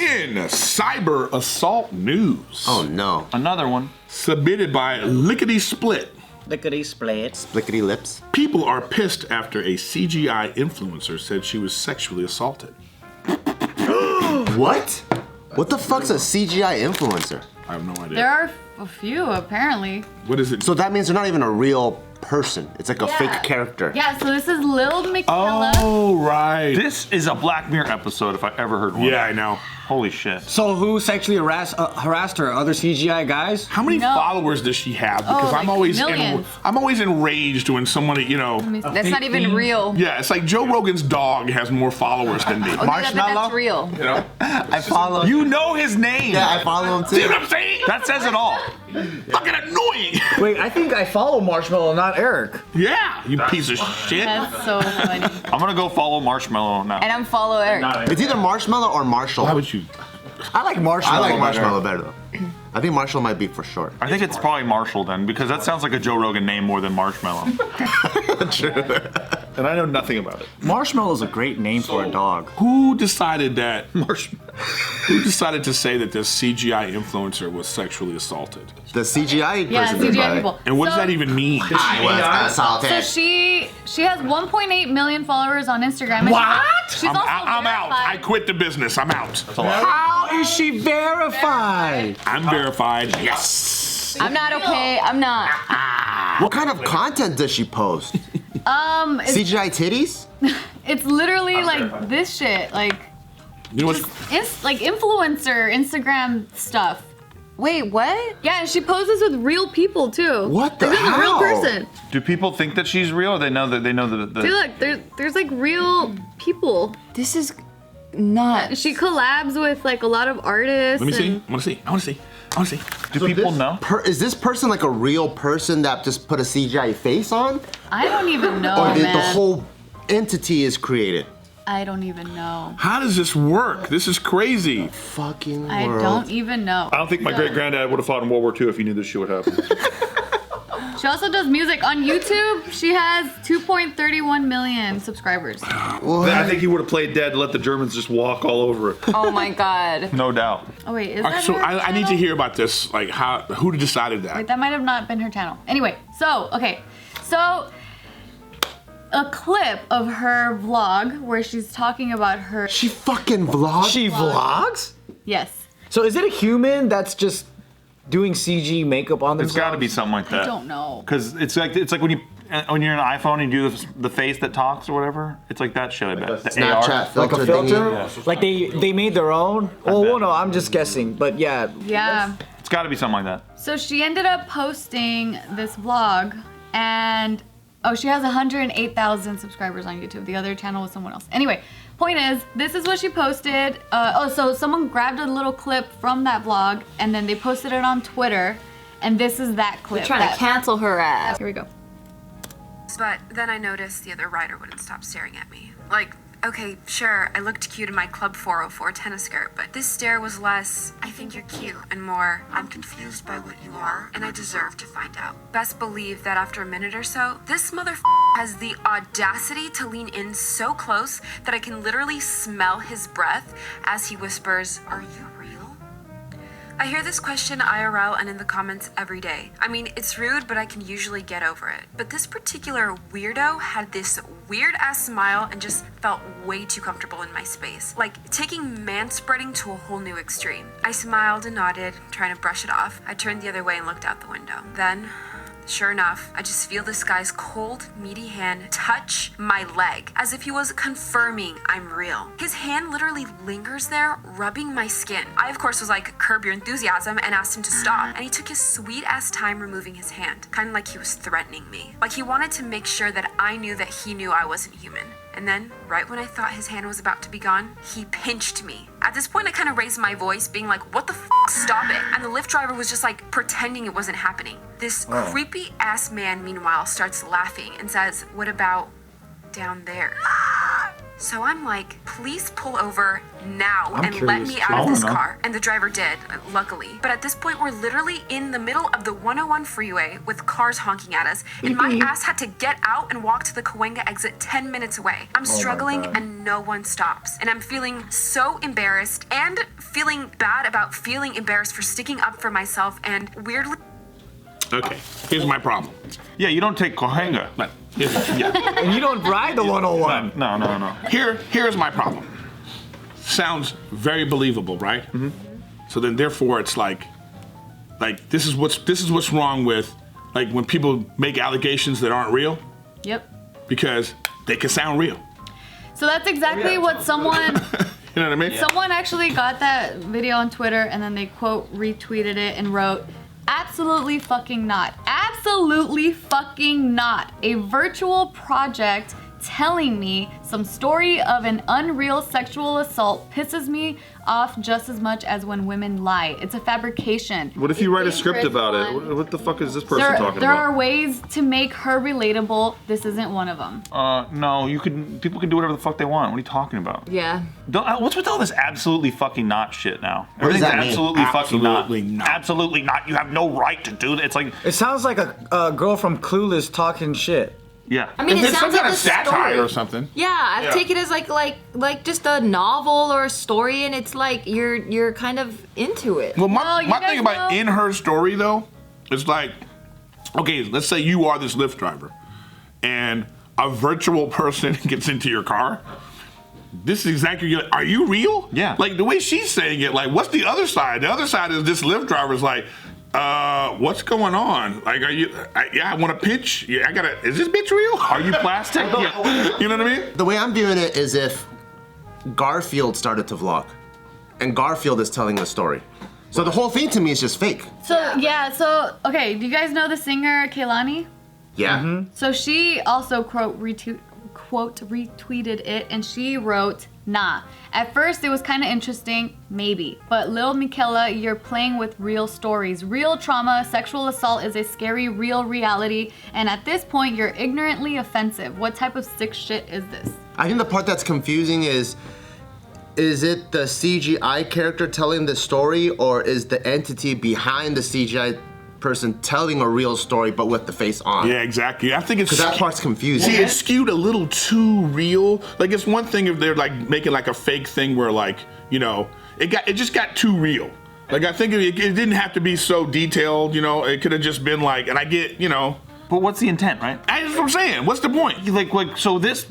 In cyber assault news. Oh no. Another one. Submitted by Lickety Split. Lickety split. Splickety lips. People are pissed after a CGI influencer said she was sexually assaulted. What? What the fuck's a CGI influencer? I have no idea. There are a few, apparently. What is it? So that means they're not even a real person. It's like a fake character. Yeah, so this is Lil McKella. Oh, right. This is a Black Mirror episode if I ever heard one. Yeah, I know. Holy shit. So who sexually harassed her? Other CGI guys? How many followers does she have? Because like millions. I'm always enraged when somebody, That's not even real. yeah, it's like Joe Rogan's dog has more followers than me. Okay, Marshmallow? That's real. You know? I follow. You know his name. Yeah, I follow him See too. what I'm saying? That says it all. Fucking annoying. Wait, I think I follow Marshmallow, not Eric. Yeah, you piece of shit. That's so funny. I'm gonna go follow Marshmallow now. And I'm follow Eric. It's either Marshmallow or Marshall. Why would you? I like Marshmallow. I like Marshmallow better though. I think Marshall might be for short. I think it's probably Marshall then, because that sounds like a Joe Rogan name more than Marshmallow. And I know nothing about it. Marshmallow's a great name for a dog. Who decided that? Who decided to say that this CGI influencer was sexually assaulted? The CGI person. Yeah, did CGI it. people. And what does that even mean? I was assaulted. So she has 1.8 million followers on Instagram. And What? She's I'm also out. I verified. quit the business. I'm out. How is she verified? I'm verified. Yes. I'm not okay. I'm not. What kind of content does she post? CGI titties? It's literally like this shit, like You know what's? like influencer Instagram stuff. Wait, what? Yeah, and she poses with real people too. What the This is a real hell? person. Do people think that she's real, or they know that the See, look, there's like real people. This is nuts. She collabs with like a lot of artists. Let me see. and- I want to see. Do people know? Is this person like a real person that just put a CGI face on? I don't even know, Or did man. the whole entity is created? I don't even know. How does this work? This is crazy. Fucking world. I don't even know. I don't think my great granddad would have fought in World War II if he knew this shit would happen. She also does music on YouTube. She has 2.31 million subscribers. I think he would have played dead and let the Germans just walk all over it. Oh my god. No doubt. Oh wait, is All right, that so her I need to channel? hear about this. Like, who decided that? Wait, that might have not been her channel. Anyway, so a clip of her vlog where she's talking about her. She fucking vlogs? She vlogs? Yes. So is it a human that's just doing CG makeup on themselves? It's got to be something like that. I don't know. Because it's like when you're on an iPhone and you do the face that talks or whatever. It's like that shit. I bet. The Snapchat AR. Like filter a filter? thingy? Like they made their own? Oh, well, no, I'm just guessing. But yeah. Yeah. It's got to be something like that. So she ended up posting this vlog, and she has 108,000 subscribers on YouTube. The other channel was someone else. Anyway, point is, this is what she posted. So someone grabbed a little clip from that vlog, and then they posted it on Twitter, and this is that clip. They're trying to cancel her ass. Here we go. But then I noticed the other rider wouldn't stop staring at me. Like, okay, sure, I looked cute in my Club 404 tennis skirt, but this stare was less, I think you're cute, and more, I'm confused by what you are, and I deserve to find out. Best believe that after a minute or so, this has the audacity to lean in so close that I can literally smell his breath as he whispers, "Are you real?" I hear this question IRL and in the comments every day. I mean, it's rude, but I can usually get over it. But this particular weirdo had this weird ass smile and just felt way too comfortable in my space. Like taking man-spreading to a whole new extreme. I smiled and nodded, trying to brush it off. I turned the other way and looked out the window. Then, sure enough, I just feel this guy's cold, meaty hand touch my leg, as if he was confirming I'm real. His hand literally lingers there, rubbing my skin. I, of course, was like, curb your enthusiasm, and asked him to stop. And he took his sweet-ass time removing his hand, kind of like he was threatening me. Like he wanted to make sure that I knew that he knew I wasn't human. And then, right when I thought his hand was about to be gone, he pinched me. At this point, I kind of raised my voice, being like, what the f***, stop it. And the Lyft driver was just like pretending it wasn't happening. This creepy ass man, meanwhile, starts laughing and says, what about down there? So I'm like, please pull over now I'm and let curious me too. out of I this wanna know. car. And the driver did, luckily. But at this point, we're literally in the middle of the 101 freeway with cars honking at us. And my ass had to get out and walk to the Cahuenga exit 10 minutes away. I'm struggling and no one stops. And I'm feeling so embarrassed and feeling bad about feeling embarrassed for sticking up for myself and weirdly. Okay, here's my problem. Yeah, you don't take Cahuenga. But, yeah. And you don't ride the 101. No. Here's my problem. Sounds very believable, right? Mm-hmm. So then, therefore, it's like this is what's wrong with like when people make allegations that aren't real Yep. because they can sound real. So that's exactly what someone. You know what I mean? Someone actually got that video on Twitter and then they quote retweeted it and wrote, "Absolutely fucking not. Absolutely fucking not. A virtual project telling me some story of an unreal sexual assault pisses me off just as much as when women lie. It's a fabrication." What if you write a script Dangerous about it? one. What the fuck is this person There talking are about? ways to make her relatable. This isn't one of them. No, people can do whatever the fuck they want. What are you talking about? Yeah. What's with all this absolutely fucking not shit now? What does Everything's that mean? absolutely fucking not. Absolutely not. Absolutely not. You have no right to do that. It's like, It sounds like a girl from Clueless talking shit. yeah. I mean, it It's some sounds like kind a of satire story. or something. Yeah, I Yeah. take it as like just a novel or a story, and it's like you're kind of into it. Well, Well, you my guys thing about know- in her story though, is like, okay, let's say you are this Lyft driver, and a virtual person gets into your car. This is exactly. Are you real? Yeah. Like the way she's saying it. Like, what's the other side? The other side is this Lyft driver's like, what's going on? Like, are you? I want to pinch. Yeah, I gotta. Is this bitch real? Are you plastic? Yeah. You know what I mean? The way I'm viewing it is if Garfield started to vlog, and Garfield is telling the story. So the whole thing to me is just fake. So yeah, so okay, do you guys know the singer Kehlani? Yeah. So she also quote retweeted it and she wrote, "Nah. At first it was kind of interesting, maybe. But Lil Michaela, you're playing with real stories, real trauma. Sexual assault is a scary, real reality. And at this point, you're ignorantly offensive. What type of sick shit is this?" I think the part that's confusing is it the CGI character telling the story, or is the entity behind the CGI person telling a real story but with the face on? Yeah, exactly. I think it's Because that part's confusing. See, it's skewed a little too real. Like, it's one thing if they're like making like a fake thing where like, you know, it just got too real. Like, I think it didn't have to be so detailed, you know. It could have just been like, and I get, you know. But what's the intent, right? That's what I'm saying. What's the point? Like so this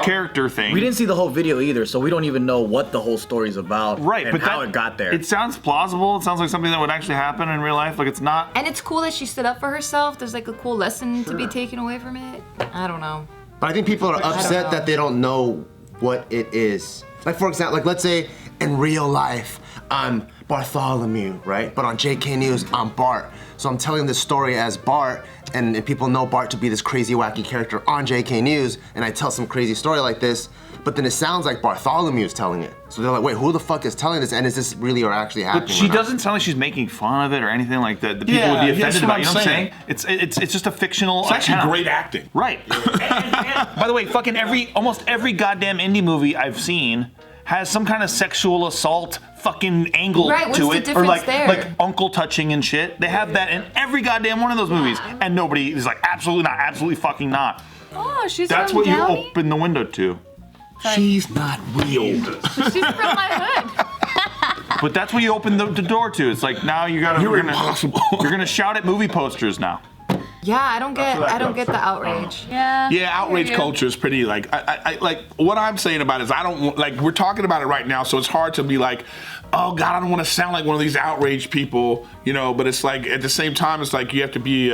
character thing. We didn't see the whole video either, so we don't even know what the whole story's about. Right, and but how that, it got there. It sounds plausible. It sounds like something that would actually happen in real life. Like, it's not. And it's cool that she stood up for herself. There's like a cool lesson to be taken away from it. I don't know. But I think people are upset that they don't know what it is. Like, for example, like let's say in real life, I'm Bartholomew, right? But on JK News, I'm Bart. So I'm telling this story as Bart, and people know Bart to be this crazy, wacky character on JK News, and I tell some crazy story like this, but then it sounds like Bartholomew's telling it. So they're like, wait, who the fuck is telling this, and is this really or actually happening? But she or not? doesn't sound like she's making fun of it or anything like that. The people Yeah, would be that's offended what about. I'm You know what I'm saying. saying? It's just a fictional. It's actually account. great acting. Right. And, by the way, fucking almost every goddamn indie movie I've seen has some kind of sexual assault fucking angle Right, what's to the it, or difference like there? uncle touching and shit. They have that in every goddamn one of those movies, and nobody is like, absolutely not, absolutely fucking not. Oh, she's That's from what you Downey? open the window to. She's not real. She's from my hood. But that's what you open the door to. It's like, now you gotta. You're we're gonna- impossible. You're gonna shout at movie posters now. Yeah, I don't get the outrage. Yeah. Yeah, outrage I hear you. culture is pretty like I like what I'm saying about it is I don't want, like, we're talking about it right now, so it's hard to be like, oh God, I don't want to sound like one of these outraged people, you know. But it's like at the same time, it's like you have to be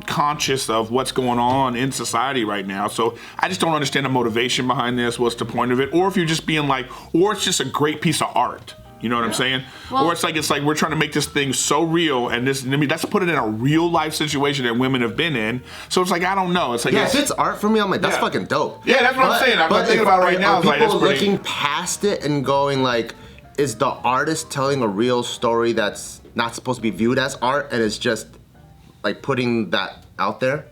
conscious of what's going on in society right now. So I just don't understand the motivation behind this. What's the point of it? Or if you're just being like, or it's just a great piece of art. You know what I'm saying? Well- or it's like we're trying to make this thing so real, and this, I mean, that's put it in a real life situation that women have been in. So it's like, I don't know. It's like, Yeah, if it's art for me, I'm like, that's Yeah. fucking dope. Yeah, that's what I'm saying. I'm but thinking about it right now. Are It's like, people that's pretty- looking past it and going like, is the artist telling a real story that's not supposed to be viewed as art, and it's just like putting that out there?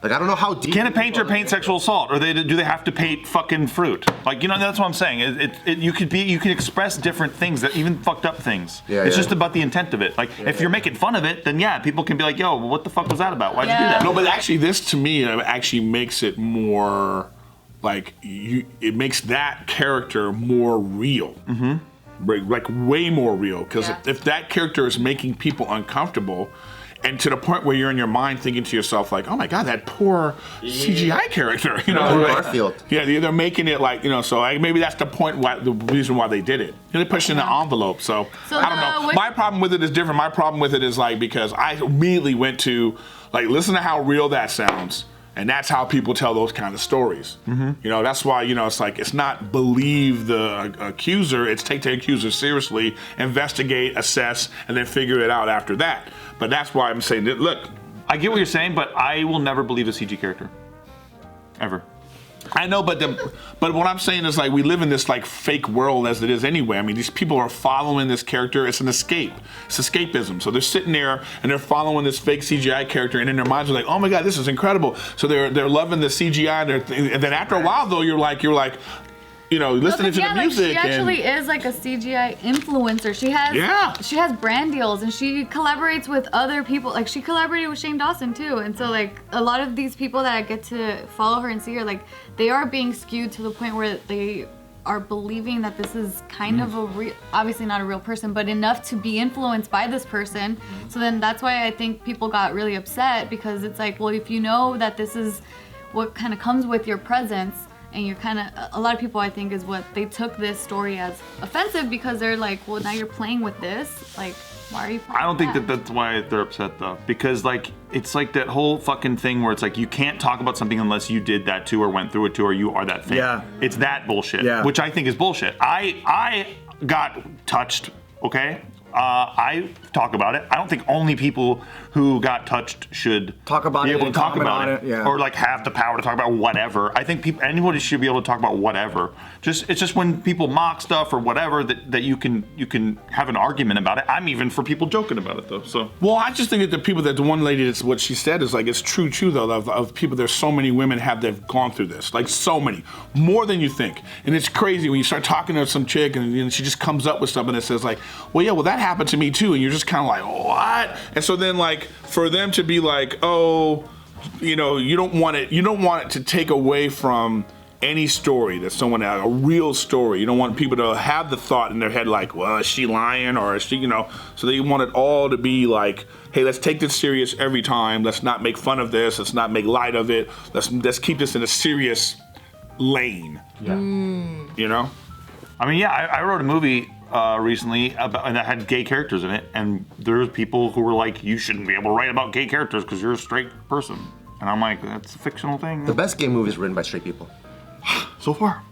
Like, I don't know how deep. Can a painter paint sexual assault, or do they have to paint fucking fruit? Like, you know, that's what I'm saying. You can express different things, that even fucked up things. It's just about the intent of it. Like, if you're making fun of it, then yeah, people can be like, yo, what the fuck was that about? Why'd you do that? No, but actually, this to me actually makes it more like it makes that character more real. Like way more real, because if that character is making people uncomfortable, and to the point where you're in your mind thinking to yourself like, oh my god, that poor CGI character, you know, Garfield. Yeah, they're making it like, you know, so maybe that's the point, the reason why they did it. They pushed in the envelope. So I don't know. My problem with it is different. My problem with it is like, because I immediately went to like, listen to how real that sounds. And that's how people tell those kind of stories. You know, that's why, you know, it's like, it's not believe the accuser, it's take the accuser seriously, investigate, assess, and then figure it out after that. But that's why I'm saying that, look. I get what you're saying, but I will never believe a CG character. Ever. I know, but what I'm saying is like, we live in this like fake world as it is anyway. I mean, these people are following this character. It's an escape. It's escapism. So they're sitting there and they're following this fake CGI character, and in their minds are like, oh my god, this is incredible. So they're loving the CGI, and then after a while though, you're like, you know, listening to the music. Like, she actually is like a CGI influencer. She has brand deals, and she collaborates with other people. Like, she collaborated with Shane Dawson too. And so like, a lot of these people that I get to follow her and see her, like, they are being skewed to the point where they are believing that this is kind of a real, obviously not a real person, but enough to be influenced by this person. So then that's why I think people got really upset, because it's like, well, if you know that this is what kind of comes with your presence, and you're kind of, a lot of people, I think, is what they took this story as offensive, because they're like, well, now you're playing with this. Like, why are you playing I don't think that's why they're upset, though. Because, like, it's like that whole fucking thing where it's like, you can't talk about something unless you did that too, or went through it too, or you are that thing. Yeah. It's that bullshit, which I think is bullshit. I got touched, okay? I talk about it. I don't think only people who got touched should talk about be it able to and talk about it, yeah. or like have the power to talk about whatever. I think anybody should be able to talk about whatever. It's just when people mock stuff or whatever that you can have an argument about it. I'm even for people joking about it though. So well, I just think that the one lady, that's what she said is like, it's true though, of people. There's so many women they've gone through this, like so many, more than you think. And it's crazy when you start talking to some chick and she just comes up with something that says like, well, that happened to me too, and you're just kind of like, what? And so then like, for them to be like, oh, you know, you don't want it to take away from any story that someone had, a real story. You don't want people to have the thought in their head like, well, is she lying, or is she, you know? So they want it all to be like, hey, let's take this serious every time. Let's not make fun of this. Let's not make light of it. Let's keep this in a serious lane. Yeah. You know? I mean, yeah, I wrote a movie recently and that had gay characters in it, and there's people who were like, you shouldn't be able to write about gay characters because you're a straight person. And I'm like, that's a fictional thing. The best gay movies written by straight people. So far.